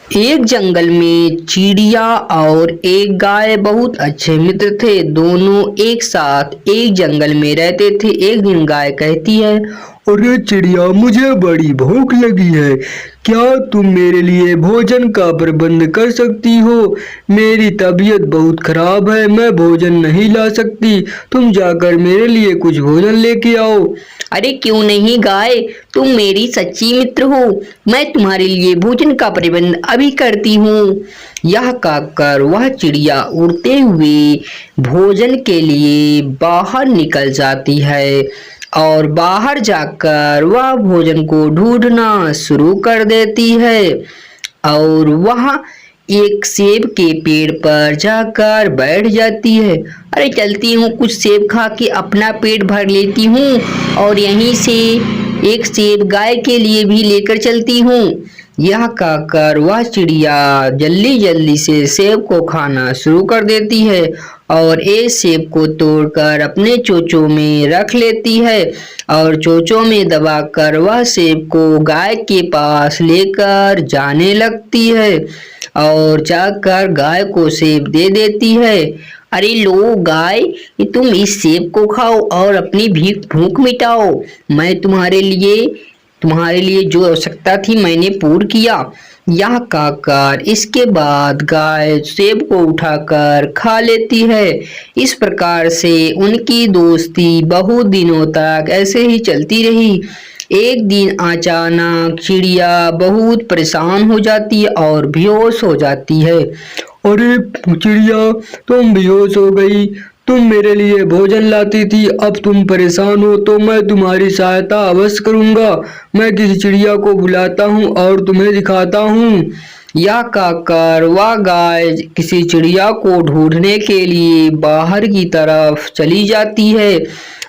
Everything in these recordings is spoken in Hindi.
एक जंगल में चिड़िया और एक गाय बहुत अच्छे मित्र थे। दोनों एक साथ एक जंगल में रहते थे। एक दिन गाय कहती है, अरे चिड़िया, मुझे बड़ी भूख लगी है। क्या तुम मेरे लिए भोजन का प्रबंध कर सकती हो? मेरी तबीयत बहुत खराब है, मैं भोजन नहीं ला सकती। तुम जाकर मेरे लिए कुछ भोजन लेके आओ। अरे क्यों नहीं गाय, तुम मेरी सच्ची मित्र हो। मैं तुम्हारे लिए भोजन का प्रबंध अभी करती हूँ। यह कहकर वह चिड़िया उड़ते हुए भोजन के लिए बाहर निकल जाती है और बाहर जाकर वह भोजन को ढूंढना शुरू कर देती है और वह एक सेब के पेड़ पर जाकर बैठ जाती है। अरे चलती हूँ, कुछ सेब खा के अपना पेट भर लेती हूँ और यहीं से एक सेब गाय के लिए भी लेकर चलती हूँ। यह कहकर वह चिड़िया जल्दी जल्दी से सेब को खाना शुरू कर देती है और एक सेब को तोड़कर अपने चोंचों में रख लेती है और चोंचों में दबाकर वह सेब को गाय के पास लेकर जाने लगती है और जाकर गाय को सेब दे देती है। अरे लो गाय, ये तुम इस सेब को खाओ और अपनी भूख मिटाओ। मैं तुम्हारे लिए जो आवश्यकता थी मैंने पूर्ण किया। यह कहकर इसके बाद गाय सेब को उठाकर खा लेती है। इस प्रकार से उनकी दोस्ती बहुत दिनों तक ऐसे ही चलती रही। एक दिन अचानक चिड़िया बहुत परेशान हो जाती है और बेहोश हो जाती है। अरे चिड़िया, तुम बेहोश हो गई। तुम मेरे लिए भोजन लाती थी, अब तुम परेशान हो तो मैं तुम्हारी सहायता अवश्य करूंगा। मैं किसी चिड़िया को बुलाता हूँ और तुम्हें दिखाता हूँ। यह कहकर वह गाय किसी चिड़िया को ढूंढने के लिए बाहर की तरफ चली जाती है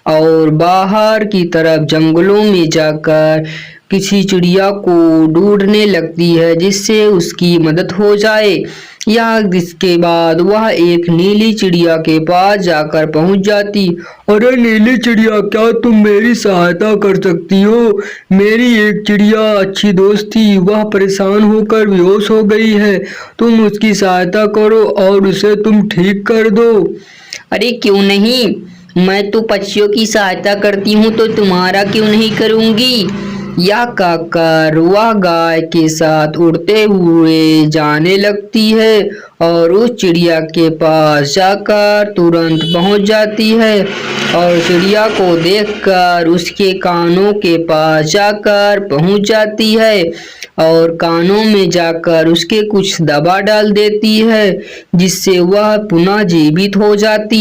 और बाहर की तरफ जंगलों में जाकर किसी चिड़िया को ढूंढने लगती है जिससे उसकी मदद हो जाए। यह इसके बाद वह एक नीली चिड़िया के पास जाकर पहुंच जाती। अरे नीली चिड़िया, क्या तुम मेरी सहायता कर सकती हो? मेरी एक चिड़िया अच्छी दोस्त थी, वह परेशान होकर बेहोश हो गई है। तुम उसकी सहायता करो और उसे तुम ठीक कर दो। अरे क्यों नहीं, मैं तो पक्षियों की सहायता करती हूँ तो तुम्हारा क्यों नहीं करूँगी। यह कहकर वह गाय के साथ उड़ते हुए जाने लगती है और उस चिड़िया के पास जाकर तुरंत पहुंच जाती है और चिड़िया को देखकर उसके कानों के पास जाकर पहुंच जाती है और कानों में जाकर उसके कुछ दवा डाल देती है जिससे वह पुनः जीवित हो जाती है।